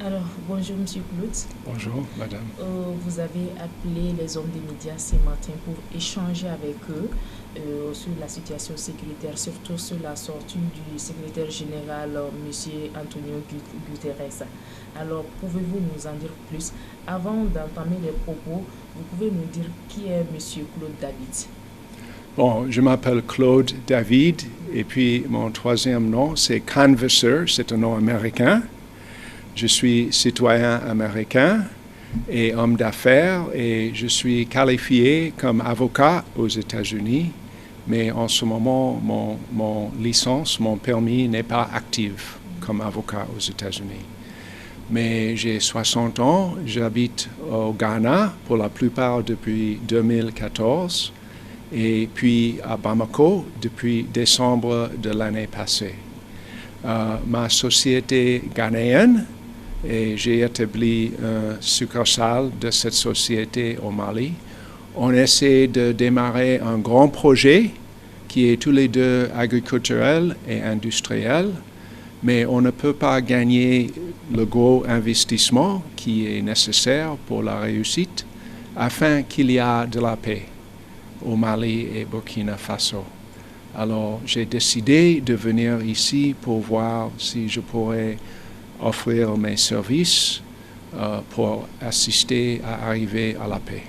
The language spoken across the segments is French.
Alors, bonjour Monsieur Claude. Bonjour, madame. Vous avez appelé les hommes des médias ce matin pour échanger avec eux sur la situation sécuritaire, surtout sur la sortie du secrétaire général, Monsieur Antonio Guterres. Alors, pouvez-vous nous en dire plus? Avant d'entamer les propos, vous pouvez nous dire qui est Monsieur Claude David? Bon, je m'appelle Claude David et puis mon troisième nom, c'est Canvasser, c'est un nom américain. Je suis citoyen américain et homme d'affaires et je suis qualifié comme avocat aux États-Unis, mais en ce moment, mon licence, mon permis n'est pas actif comme avocat aux États-Unis. Mais j'ai 60 ans, j'habite au Ghana pour la plupart depuis 2014 et puis à Bamako depuis décembre de l'année passée. Ma société ghanéenne, et j'ai établi un succursale de cette société au Mali. On essaie de démarrer un grand projet qui est tous les deux agriculturel et industriel, mais on ne peut pas gagner le gros investissement qui est nécessaire pour la réussite afin qu'il y ait de la paix au Mali et Burkina Faso. Alors j'ai décidé de venir ici pour voir si je pourrais offrir mes services pour assister à arriver à la paix.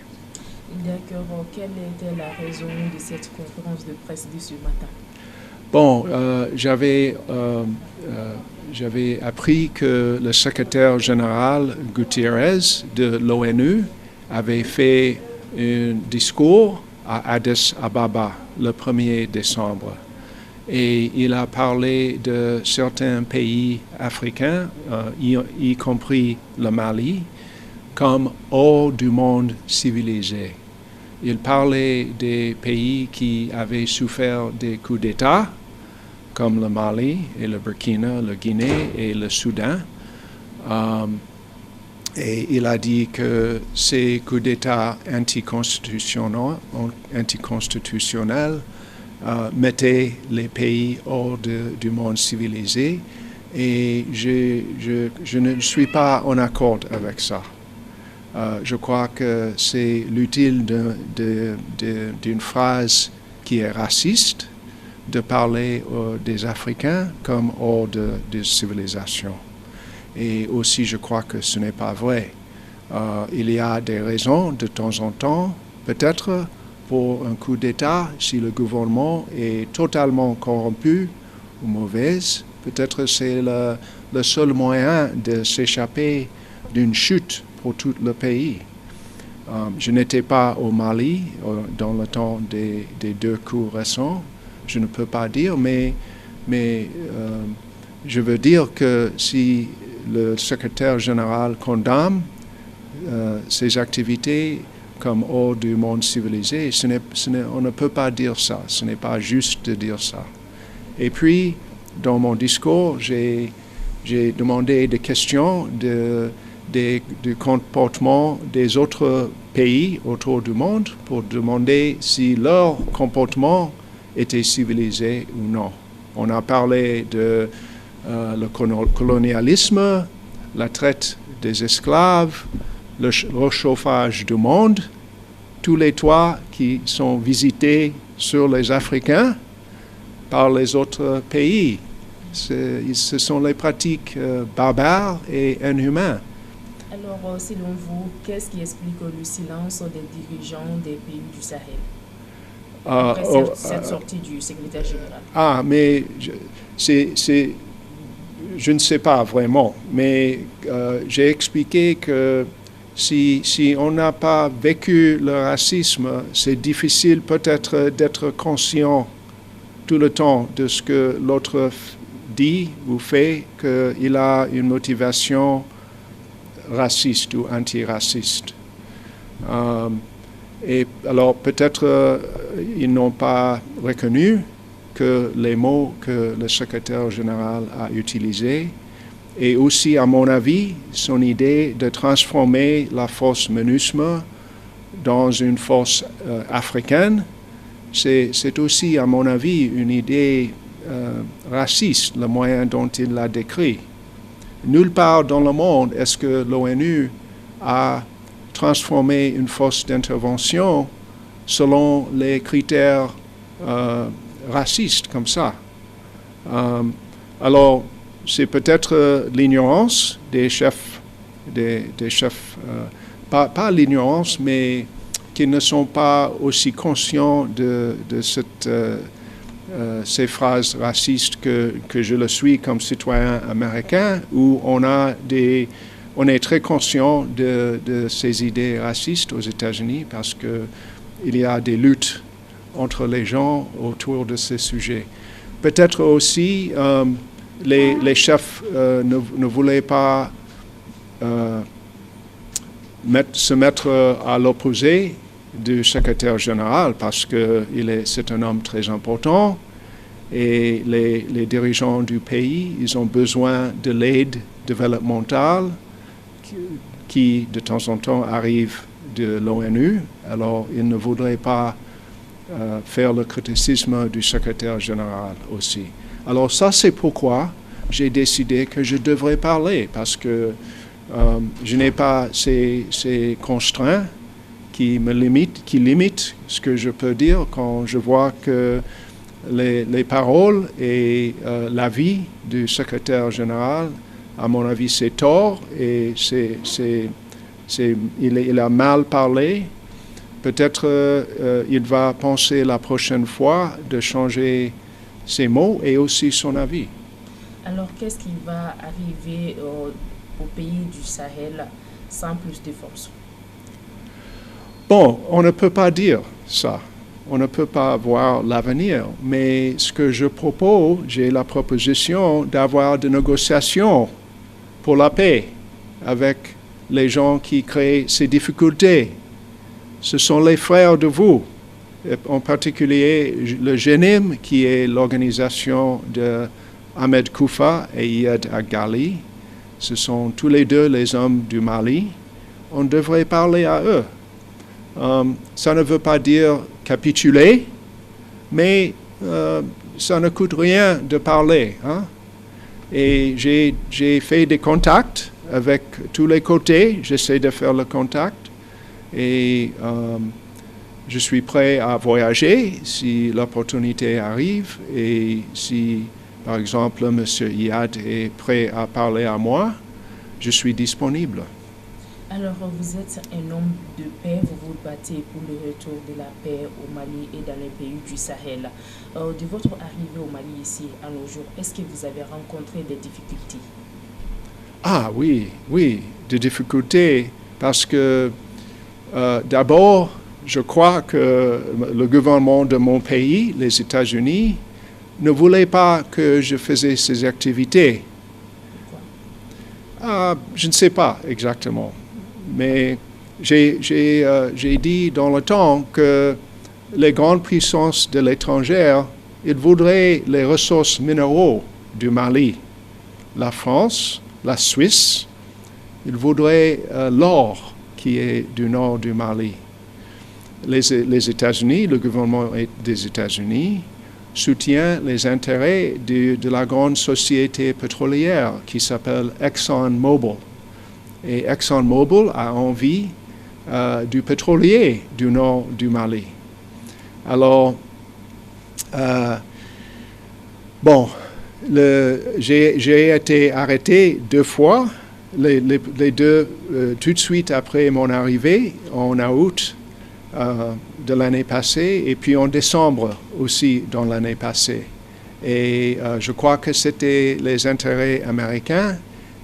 D'accord. Quelle était la raison de cette conférence de presse de ce matin? Bon, j'avais appris que le secrétaire général Guterres de l'ONU avait fait un discours à Addis Ababa le 1er décembre. Et il a parlé de certains pays africains, y compris le Mali, comme hors du monde civilisé. Il parlait des pays qui avaient souffert des coups d'État, comme le Mali et le Burkina, le Guinée et le Soudan. Et il a dit que ces coups d'État anticonstitutionnels mettaient les pays hors du monde civilisé. Et je ne suis pas en accord avec ça. Je crois que c'est l'utile d'une phrase qui est raciste de parler des Africains comme hors de civilisation. Et aussi, je crois que ce n'est pas vrai. Il y a des raisons de temps en temps, peut-être pour un coup d'État, si le gouvernement est totalement corrompu ou mauvais, peut-être c'est le seul moyen de s'échapper d'une chute pour tout le pays. Je n'étais pas au Mali dans le temps des deux coups récents. Je ne peux pas dire, mais je veux dire que si le secrétaire général condamne ces activités comme hors du monde civilisé, on ne peut pas dire ça. Ce n'est pas juste de dire ça. Et puis, dans mon discours, j'ai demandé des questions du comportement des autres pays autour du monde pour demander si leur comportement était civilisé ou non. On a parlé de le colonialisme, la traite des esclaves, le réchauffage du monde, tous les toits qui sont visités sur les Africains par les autres pays. Ce sont les pratiques barbares et inhumaines. Alors, selon vous, qu'est-ce qui explique le silence des dirigeants des pays du Sahel après cette sortie du secrétaire général? Mais je ne sais pas vraiment, mais j'ai expliqué que si on n'a pas vécu le racisme, c'est difficile peut-être d'être conscient tout le temps de ce que l'autre dit ou fait, qu'il a une motivation raciste ou antiraciste. Et alors peut-être ils n'ont pas reconnu que les mots que le secrétaire général a utilisés, et aussi, à mon avis, son idée de transformer la force MINUSMA dans une force africaine, c'est aussi, à mon avis, une idée raciste, le moyen dont il l'a décrit. nulle part dans le monde est-ce que l'ONU a transformé une force d'intervention selon les critères racistes comme ça. Alors, c'est peut-être l'ignorance des chefs, pas l'ignorance, mais qui ne sont pas aussi conscients de ces phrases racistes que je le suis comme citoyen américain, où on est très conscient de ces idées racistes aux États-Unis parce qu'il y a des luttes entre les gens autour de ces sujets. Peut-être aussi les chefs ne voulaient pas se mettre à l'opposé du secrétaire général parce que c'est un homme très important et les dirigeants du pays, ils ont besoin de l'aide développementale qui de temps en temps arrive de l'ONU. Alors, ils ne voudraient pas faire le criticisme du secrétaire général aussi. Alors ça, c'est pourquoi j'ai décidé que je devrais parler parce que je n'ai pas ces constraints qui limitent ce que je peux dire quand je vois que les paroles et l'avis du secrétaire général, à mon avis, c'est tort et il a mal parlé. Peut-être il va penser la prochaine fois de changer ses mots et aussi son avis. Alors, qu'est-ce qui va arriver au pays du Sahel sans plus de force? Bon, on ne peut pas dire ça. On ne peut pas voir l'avenir. Mais ce que je propose, j'ai la proposition d'avoir des négociations pour la paix avec les gens qui créent ces difficultés. Ce sont les frères de vous, en particulier le GENIM, qui est l'organisation de Ahmed Koufa et Iyad Aghali. Ce sont tous les deux les hommes du Mali. On devrait parler à eux. Ça ne veut pas dire capituler, mais ça ne coûte rien de parler. Hein? Et j'ai fait des contacts avec tous les côtés. J'essaie de faire le contact. Et je suis prêt à voyager si l'opportunité arrive et si, par exemple, M. Iyad est prêt à parler à moi, je suis disponible. Alors, vous êtes un homme de paix, vous vous battez pour le retour de la paix au Mali et dans les pays du Sahel. De votre arrivée au Mali ici, à nos jours, est-ce que vous avez rencontré des difficultés? Ah oui, des difficultés, parce que d'abord, je crois que le gouvernement de mon pays, les États-Unis, ne voulait pas que je faisais ces activités. Je ne sais pas exactement. Mais j'ai dit dans le temps que les grandes puissances de l'étranger, ils voudraient les ressources minéraux du Mali. La France, la Suisse, ils voudraient l'or qui est du nord du Mali. Les États-Unis, le gouvernement des États-Unis, soutient les intérêts de la grande société pétrolière qui s'appelle ExxonMobil. Et ExxonMobil a envie du pétrolier du nord du Mali. Alors, j'ai été arrêté 2 fois, les deux tout de suite après mon arrivée, en août de l'année passée, et puis en décembre aussi dans l'année passée. Et je crois que c'était les intérêts américains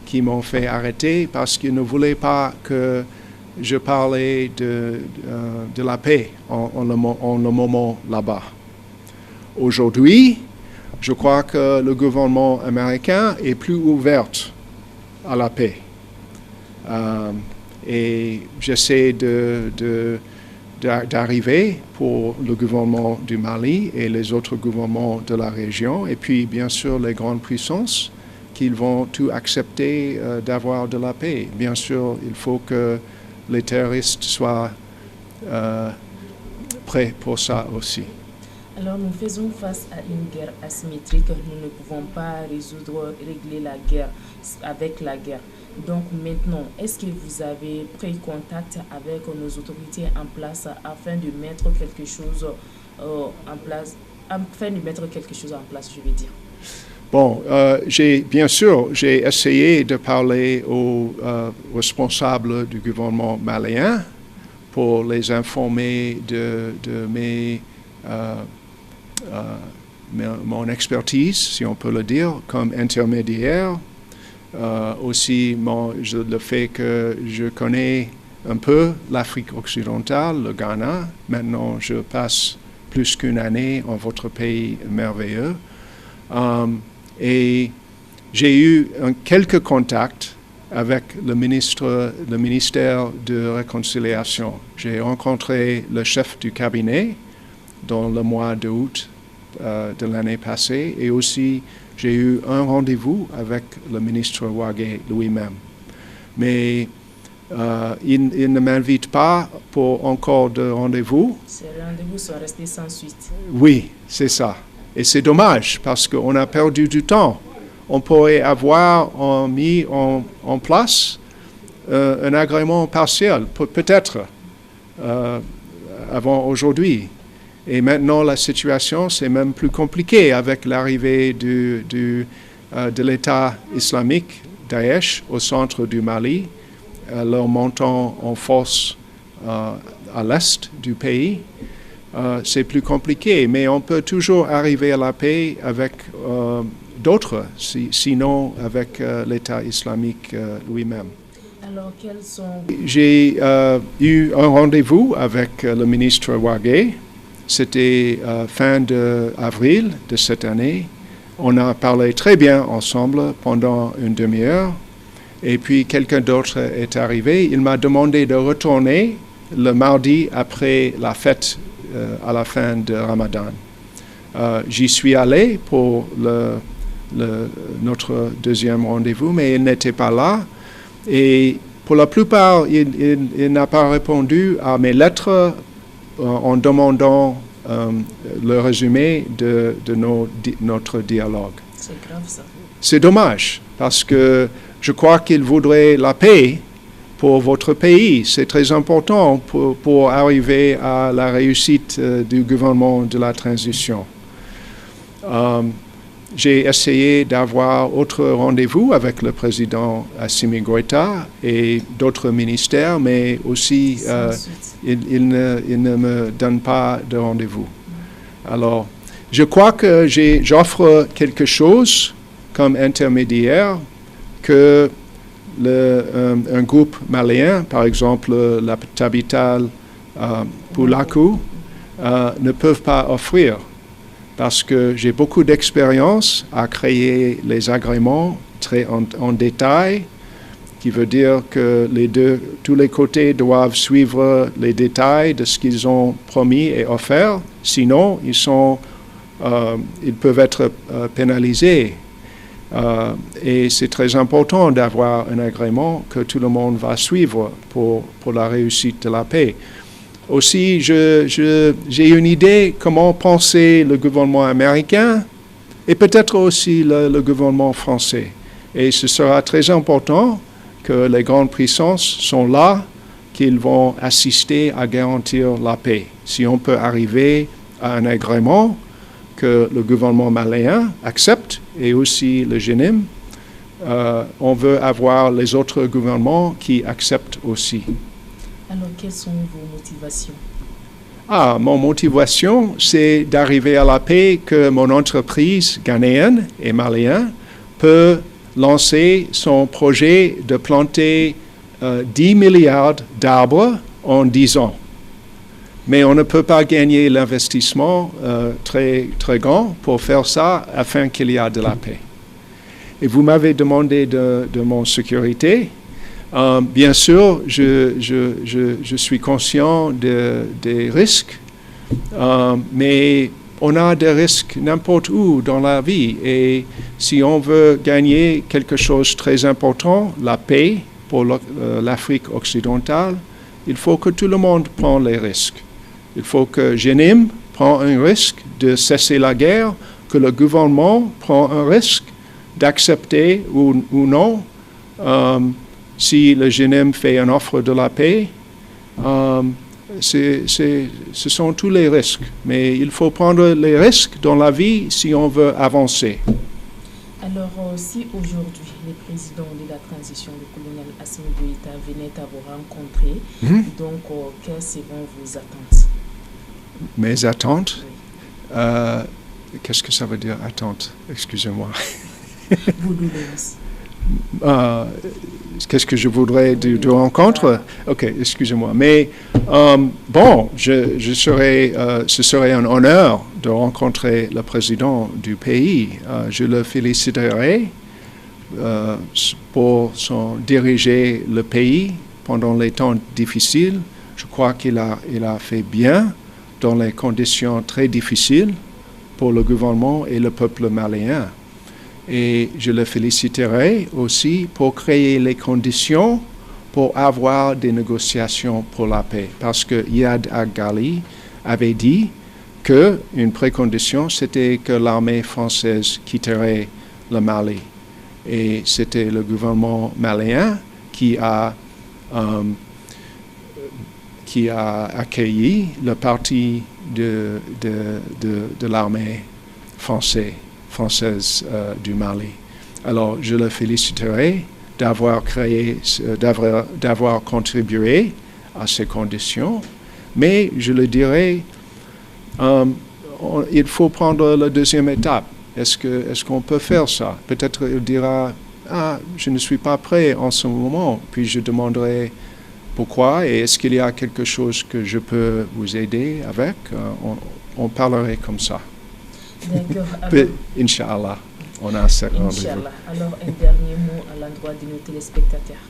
qui m'ont fait arrêter parce qu'ils ne voulaient pas que je parlais de la paix en le moment là-bas. Aujourd'hui, je crois que le gouvernement américain est plus ouvert à la paix. Et j'essaie d'arriver pour le gouvernement du Mali et les autres gouvernements de la région, et puis bien sûr les grandes puissances, qu'ils vont tout accepter d'avoir de la paix. Bien sûr, il faut que les terroristes soient prêts pour ça aussi. Alors nous faisons face à une guerre asymétrique. Nous ne pouvons pas régler la guerre avec la guerre. Donc maintenant, est-ce que vous avez pris contact avec nos autorités en place afin de mettre quelque chose en place, je vais dire? Bon, bien sûr, j'ai essayé de parler aux responsables du gouvernement malien pour les informer de mon expertise, si on peut le dire, comme intermédiaire. Aussi, le fait que je connais un peu l'Afrique occidentale, le Ghana. Maintenant, je passe plus qu'une année en votre pays merveilleux. Et j'ai eu quelques contacts avec le ministère de Réconciliation. J'ai rencontré le chef du cabinet dans le mois d'août de l'année passée et aussi j'ai eu un rendez-vous avec le ministre Ouagé lui-même. Mais il ne m'invite pas pour encore de rendez-vous. Ces rendez-vous sont restés sans suite. Oui, c'est ça. Et c'est dommage parce qu'on a perdu du temps. On pourrait avoir mis en place un agrément partiel, peut-être, avant aujourd'hui. Et maintenant, la situation, c'est même plus compliqué avec l'arrivée de l'État islamique, Daesh, au centre du Mali, leur montant en force à l'est du pays. C'est plus compliqué, mais on peut toujours arriver à la paix avec d'autres, sinon avec l'État islamique lui-même. Alors, quels sont... J'ai eu un rendez-vous avec le ministre Ouagé. C'était fin avril de cette année. On a parlé très bien ensemble pendant une demi-heure. Et puis, quelqu'un d'autre est arrivé. Il m'a demandé de retourner le mardi après la fête à la fin de Ramadan. J'y suis allé pour notre deuxième rendez-vous, mais il n'était pas là. Et pour la plupart, il n'a pas répondu à mes lettres en demandant le résumé de notre dialogue. C'est grave ça. C'est dommage, parce que je crois qu'il voudrait la paix pour votre pays. C'est très important pour arriver à la réussite du gouvernement de la transition. J'ai essayé d'avoir autre rendez-vous avec le président Assimi Goïta et d'autres ministères, mais aussi il ne me donne pas de rendez-vous. Alors, je crois que j'offre quelque chose comme intermédiaire que un groupe malien, par exemple la Tabital Pulaku, ne peuvent pas offrir. Parce que j'ai beaucoup d'expérience à créer les agréments très en détail, qui veut dire que tous les côtés doivent suivre les détails de ce qu'ils ont promis et offert. Sinon, ils peuvent être pénalisés. Et c'est très important d'avoir un agrément que tout le monde va suivre pour la réussite de la paix. Aussi, j'ai une idée comment penser le gouvernement américain et peut-être aussi le gouvernement français. Et ce sera très important que les grandes puissances sont là, qu'ils vont assister à garantir la paix. Si on peut arriver à un agrément que le gouvernement malien accepte et aussi le GNIM, on veut avoir les autres gouvernements qui acceptent aussi. Alors, quelles sont vos motivations? Mon motivation, c'est d'arriver à la paix que mon entreprise ghanéenne et malienne peut lancer son projet de planter 10 milliards d'arbres en 10 ans. Mais on ne peut pas gagner l'investissement très, très grand pour faire ça afin qu'il y ait de la paix. Et vous m'avez demandé de mon sécurité. Bien sûr, je suis conscient des risques, mais on a des risques n'importe où dans la vie. Et si on veut gagner quelque chose de très important, la paix pour l'Afrique occidentale, il faut que tout le monde prenne les risques. Il faut que GNIM prenne un risque de cesser la guerre que le gouvernement prend un risque d'accepter ou non si le G9 fait une offre de la paix. Ce sont tous les risques, mais il faut prendre les risques dans la vie si on veut avancer. Alors, si aujourd'hui les présidents de la transition, le colonel Assimi Goïta, venaient à vous rencontrer, donc quelles seront vos attentes? Mes attentes? Oui. Qu'est-ce que ça veut dire, attente? Excusez-moi. Vos doléances. Qu'est-ce que je voudrais de rencontre? Ok, excusez-moi. Mais bon, ce serait un honneur de rencontrer le président du pays. Je le féliciterai pour diriger le pays pendant les temps difficiles. Je crois qu'il a fait bien dans les conditions très difficiles pour le gouvernement et le peuple malien. Et je le féliciterai aussi pour créer les conditions pour avoir des négociations pour la paix. Parce que Iyad Ghali avait dit qu'une précondition, c'était que l'armée française quitterait le Mali. Et c'était le gouvernement malien qui a accueilli le parti de l'armée française du Mali. Alors, je le féliciterai d'avoir contribué à ces conditions, mais je le dirai, il faut prendre la deuxième étape. Est-ce qu'on peut faire ça? Peut-être il dira, je ne suis pas prêt en ce moment, puis je demanderai pourquoi et est-ce qu'il y a quelque chose que je peux vous aider avec? On parlerait comme ça. D'accord. Inch'Allah, on a ce rendez-vous. Inch'Allah. Alors, un dernier mot à l'endroit de nos téléspectateurs.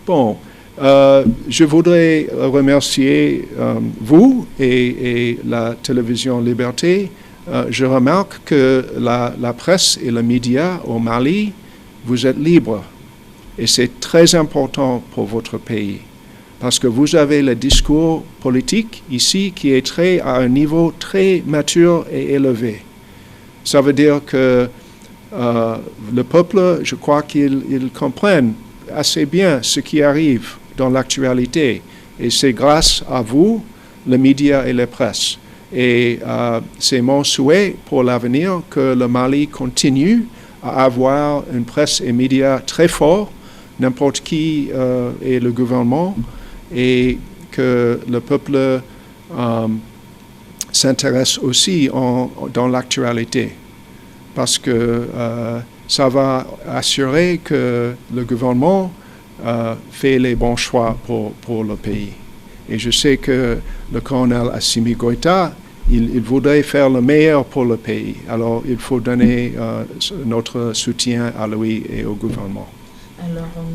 Bon, je voudrais remercier vous et la télévision Liberté. Je remarque que la presse et les médias au Mali, vous êtes libres. Et c'est très important pour votre pays. Parce que vous avez le discours politique ici qui est à un niveau très mature et élevé. Ça veut dire que le peuple, je crois qu'ils comprennent assez bien ce qui arrive dans l'actualité. Et c'est grâce à vous, les médias et les presses. Et c'est mon souhait pour l'avenir que le Mali continue à avoir une presse et médias très forts, n'importe qui est le gouvernement, et que le peuple s'intéresse aussi dans l'actualité, parce que ça va assurer que le gouvernement fait les bons choix pour le pays. Et je sais que le colonel Assimi Goïta, il voudrait faire le meilleur pour le pays. Alors il faut donner notre soutien à lui et au gouvernement. Alors,